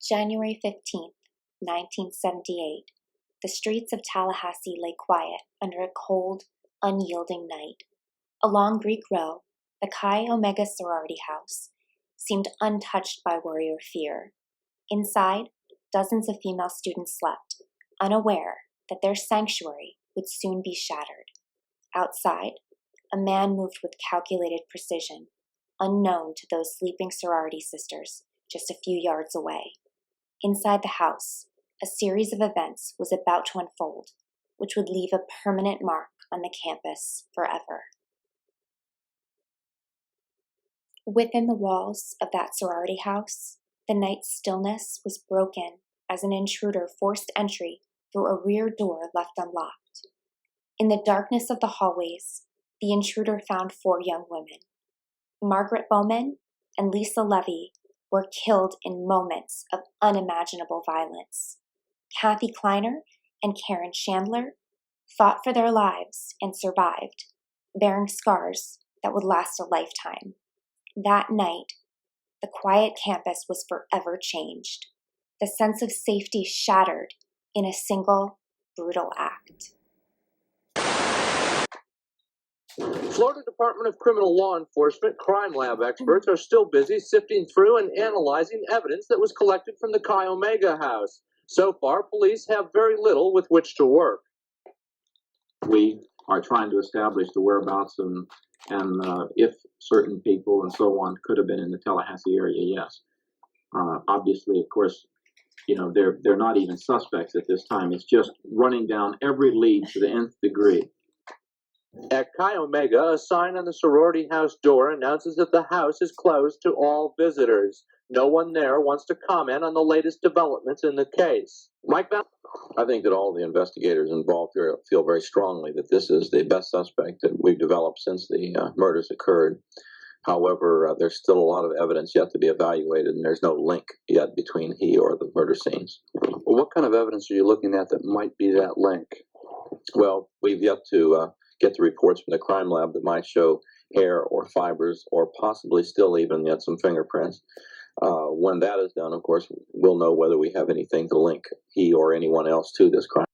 January 15th, 1978. The streets of Tallahassee lay quiet under a cold, unyielding night. Along Greek Row, the Chi Omega sorority house seemed untouched by worry or fear. Inside, dozens of female students slept, unaware that their sanctuary would soon be shattered. Outside, a man moved with calculated precision, unknown to those sleeping sorority sisters just a few yards away. Inside the house, a series of events was about to unfold, which would leave a permanent mark on the campus forever. Within the walls of that sorority house, the night's stillness was broken as an intruder forced entry through a rear door left unlocked. In the darkness of the hallways, the intruder found 4 young women. Margaret Bowman and Lisa Levy were killed in moments of unimaginable violence. Kathy Kleiner and Karen Chandler fought for their lives and survived, bearing scars that would last a lifetime. That night, the quiet campus was forever changed. The sense of safety shattered in a single, brutal act. Florida Department of Criminal Law Enforcement crime lab experts are still busy sifting through and analyzing evidence that was collected from the Chi Omega house. So far, police have very little with which to work. We are trying to establish the whereabouts and if certain people and so on could have been in the Tallahassee area, yes. Obviously, of course, you know, they're not even suspects at this time. It's just running down every lead to the nth degree. At Chi Omega, a sign on the sorority house door announces that the house is closed to all visitors. No one there wants to comment on the latest developments in the case. Mike Bell? I think that all the investigators involved here feel very strongly that this is the best suspect that we've developed since the murders occurred. However, there's still a lot of evidence yet to be evaluated, and there's no link yet between he or the murder scenes. Well, what kind of evidence are you looking at that might be that link? Well, we've yet to get the reports from the crime lab that might show hair or fibers or possibly still even yet some fingerprints. When that is done, of course, we'll know whether we have anything to link he or anyone else to this crime.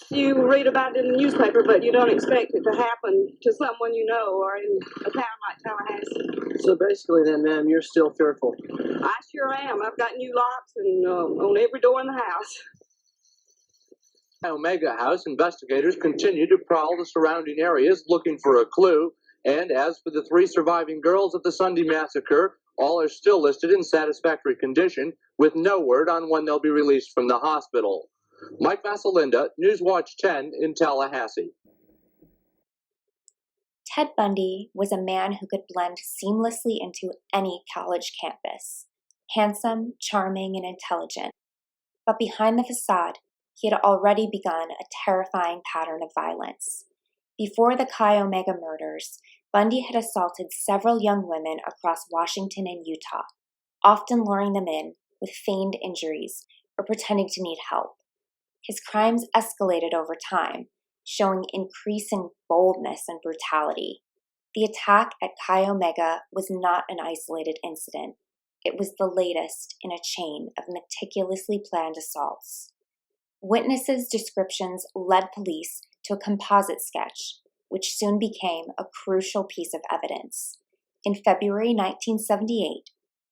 You read about it in the newspaper, but you don't expect it to happen to someone you know or in a town like Tallahassee. So basically then, ma'am, you're still fearful. I sure am. I've got new locks and on every door in the house. At Omega House, investigators continue to prowl the surrounding areas looking for a clue. And as for the 3 surviving girls of the Sunday massacre, all are still listed in satisfactory condition, with no word on when they'll be released from the hospital. Mike Vassalinda, Newswatch 10 in Tallahassee. Ted Bundy was a man who could blend seamlessly into any college campus. Handsome, charming, and intelligent. But behind the facade, he had already begun a terrifying pattern of violence. Before the Chi Omega murders, Bundy had assaulted several young women across Washington and Utah, often luring them in with feigned injuries or pretending to need help. His crimes escalated over time, showing increasing boldness and brutality. The attack at Chi Omega was not an isolated incident. It was the latest in a chain of meticulously planned assaults. Witnesses' descriptions led police to a composite sketch, which soon became a crucial piece of evidence. In February 1978,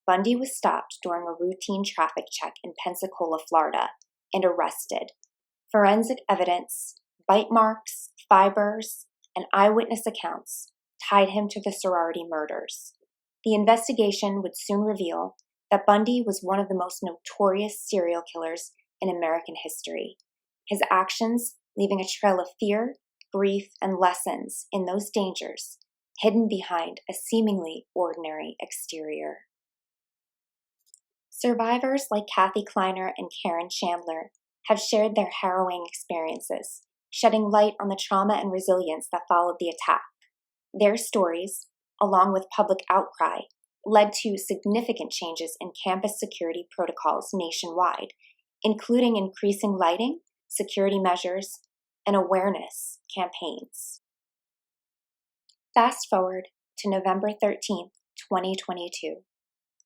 Bundy was stopped during a routine traffic check in Pensacola, Florida, and arrested. Forensic evidence, bite marks, fibers, and eyewitness accounts tied him to the sorority murders. The investigation would soon reveal that Bundy was one of the most notorious serial killers in American history, his actions leaving a trail of fear, grief, and lessons in those dangers hidden behind a seemingly ordinary exterior. Survivors like Kathy Kleiner and Karen Chandler have shared their harrowing experiences, shedding light on the trauma and resilience that followed the attack. Their stories, along with public outcry, led to significant changes in campus security protocols nationwide, including increasing lighting, security measures, and awareness campaigns. Fast forward to November 13, 2022.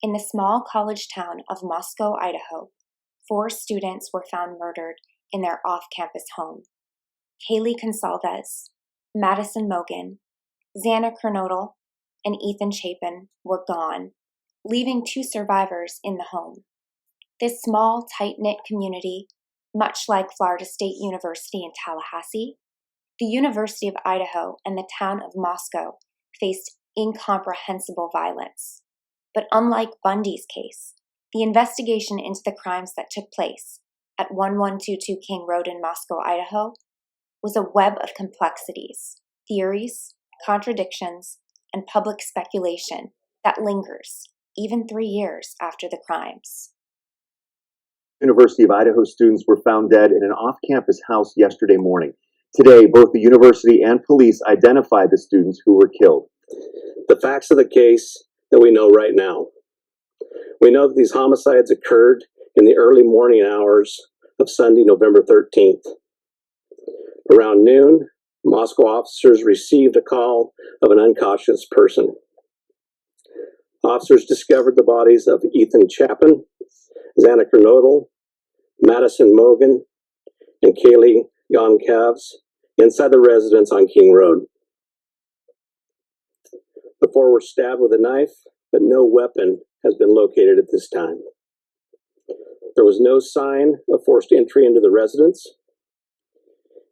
In the small college town of Moscow, Idaho, 4 students were found murdered in their off-campus home. Kaylee Consalves, Madison Mogan, Xana Kernodle, and Ethan Chapin were gone, leaving 2 survivors in the home. This small, tight-knit community, much like Florida State University in Tallahassee, the University of Idaho and the town of Moscow faced incomprehensible violence. But unlike Bundy's case, the investigation into the crimes that took place at 1122 King Road in Moscow, Idaho, was a web of complexities, theories, contradictions, and public speculation that lingers even 3 years after the crimes. University of Idaho students were found dead in an off-campus house yesterday morning. Today, both the university and police identified the students who were killed. The facts of the case that we know right now. We know that these homicides occurred in the early morning hours of Sunday, November 13th. Around noon, Moscow officers received a call of an unconscious person. Officers discovered the bodies of Ethan Chapin, Xana Kernodle, Madison Mogan, and Kaylee Yonkavs inside the residence on King Road. The 4 were stabbed with a knife, but no weapon has been located at this time. There was no sign of forced entry into the residence.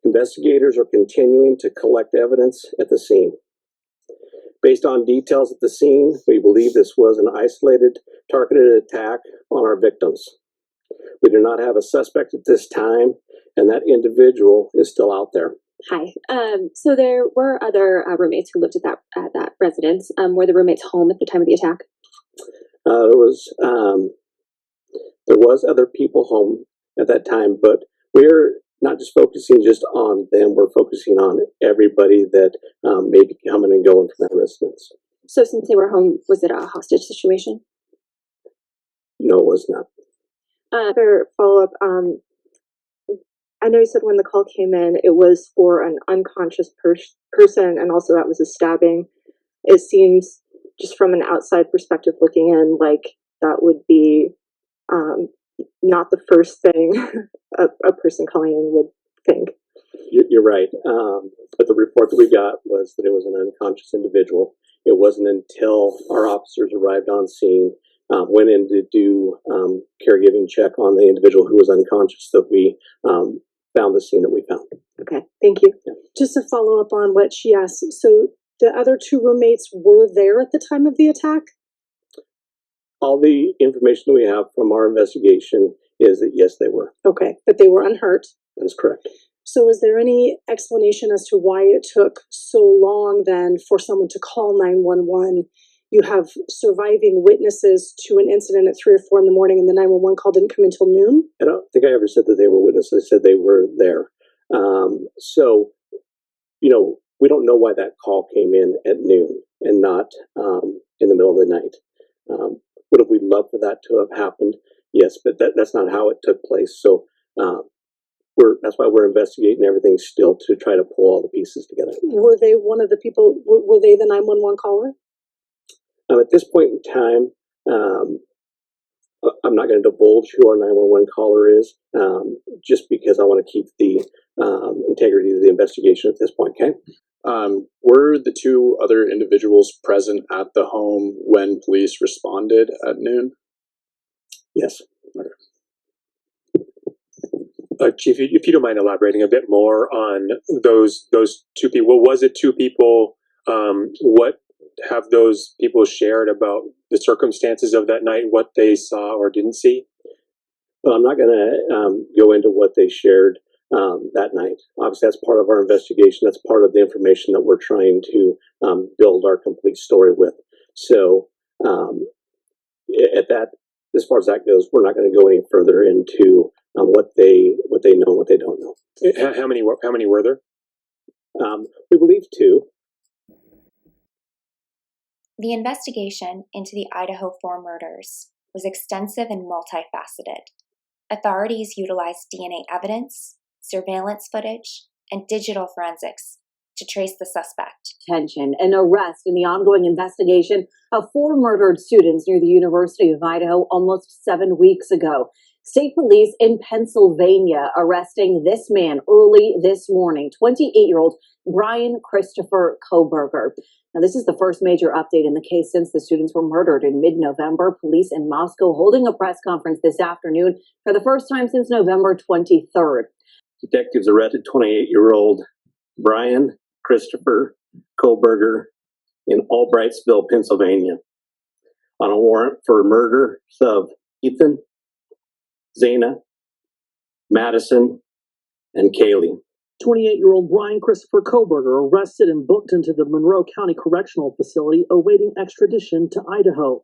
Investigators are continuing to collect evidence at the scene. Based on details at the scene, we believe this was an isolated, targeted attack on our victims. We do not have a suspect at this time, and that individual is still out there. Hi. So there were other roommates who lived at that residence. Were the roommates home at the time of the attack? There was other people home at that time, but we're not just focusing just on them. We're focusing on everybody that may be coming and going from that residence. So since they were home, was it a hostage situation? No, it was not. For follow-up, I know you said when the call came in, it was for an unconscious person, and also that was a stabbing. It seems, just from an outside perspective looking in, like that would be not the first thing a person calling in would think. You're right. But the report that we got was that it was an unconscious individual. It wasn't until our officers arrived on scene, went in to do caregiving check on the individual who was unconscious, that we found the scene that we found. Okay, thank you. Yeah. Just to follow up on what she asked, so the other 2 roommates were there at the time of the attack? All the information that we have from our investigation is that yes, they were. Okay, but they were unhurt. That is correct. So is there any explanation as to why it took so long then for someone to call 911? You have surviving witnesses to an incident at 3 or 4 in the morning, and the 911 call didn't come until noon? I don't think I ever said that they were witnesses. I said they were there. So, we don't know why that call came in at noon and not in the middle of the night. Would have we loved for that to have happened? Yes, but that's not how it took place. So that's why we're investigating everything still, to try to pull all the pieces together. Were they one of the people, were they the 911 caller? At this point in time, I'm not going to divulge who our 911 caller is, just because I want to keep the integrity of the investigation at this point, okay? Were the 2 other individuals present at the home when police responded at noon? Yes. Chief, if you don't mind elaborating a bit more on those 2 people. Was it 2 people? What have those people shared about the circumstances of that night, what they saw or didn't see? Well, I'm not going to go into what they shared that night. Obviously, that's part of our investigation. That's part of the information that we're trying to build our complete story with. So, as far as that goes, we're not going to go any further into what they know and what they don't know. How many were there? We believe 2. The investigation into the Idaho 4 murders was extensive and multifaceted. Authorities utilized DNA evidence, surveillance footage, and digital forensics to trace the suspect. Tension and arrest in the ongoing investigation of 4 murdered students near the University of Idaho almost 7 weeks ago. State police in Pennsylvania arresting this man early this morning, 28-year-old Bryan Kohberger. Now, this is the first major update in the case since the students were murdered in mid-November. Police in Moscow holding a press conference this afternoon for the first time since November 23rd. Detectives arrested 28-year-old Bryan Kohberger in Albrightsville, Pennsylvania, on a warrant for murder of Ethan, Zana, Madison, and Kaylee. 28-year-old Bryan Kohberger arrested and booked into the Monroe County Correctional Facility awaiting extradition to Idaho.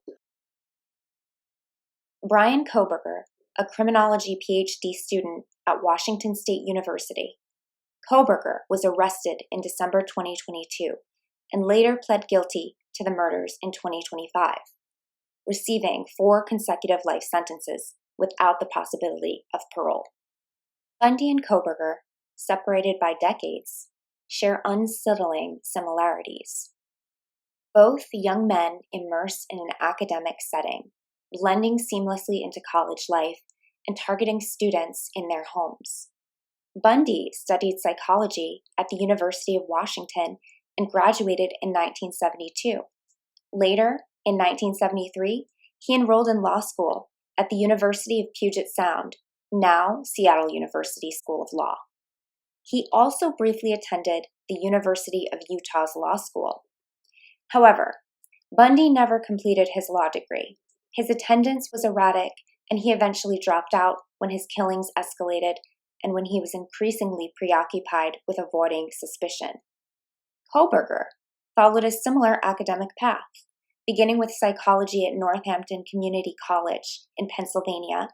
Bryan Kohberger, a criminology PhD student at Washington State University. Kohberger was arrested in December 2022 and later pled guilty to the murders in 2025, receiving 4 consecutive life sentences without the possibility of parole. Bundy and Kohberger, separated by decades, share unsettling similarities. Both young men immersed in an academic setting, blending seamlessly into college life and targeting students in their homes. Bundy studied psychology at the University of Washington and graduated in 1972. Later, in 1973, he enrolled in law school at the University of Puget Sound, now Seattle University School of Law. He also briefly attended the University of Utah's law school. However, Bundy never completed his law degree. His attendance was erratic, and he eventually dropped out when his killings escalated and when he was increasingly preoccupied with avoiding suspicion. Kohberger followed a similar academic path, beginning with psychology at Northampton Community College in Pennsylvania,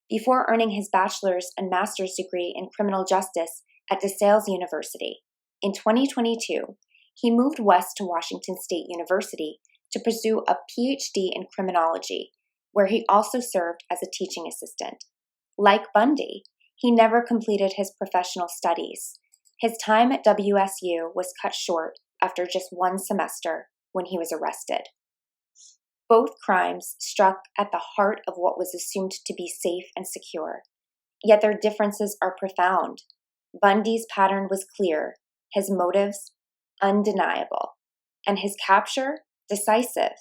before earning his bachelor's and master's degree in criminal justice at DeSales University. In 2022, he moved west to Washington State University to pursue a PhD in criminology, where he also served as a teaching assistant. Like Bundy, he never completed his professional studies. His time at WSU was cut short after just 1 semester when he was arrested. Both crimes struck at the heart of what was assumed to be safe and secure, yet their differences are profound. Bundy's pattern was clear, his motives undeniable, and his capture decisive.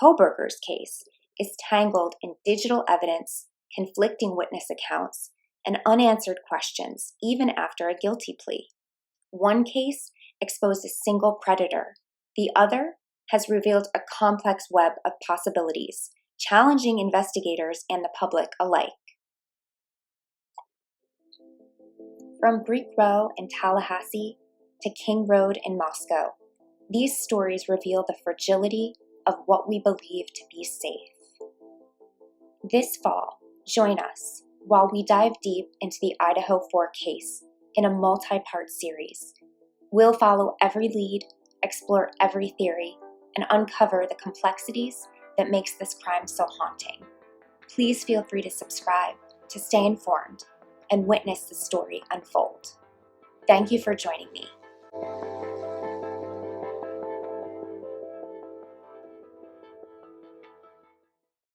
Kohberger's case is tangled in digital evidence, conflicting witness accounts, and unanswered questions even after a guilty plea. One case exposed a single predator. The other has revealed a complex web of possibilities, challenging investigators and the public alike. From Greek Row in Tallahassee to King Road in Moscow, these stories reveal the fragility of what we believe to be safe. This fall, join us while we dive deep into the Idaho 4 case in a multi-part series. We'll follow every lead, explore every theory, and uncover the complexities that makes this crime so haunting. Please feel free to subscribe to stay informed and witness the story unfold. Thank you for joining me.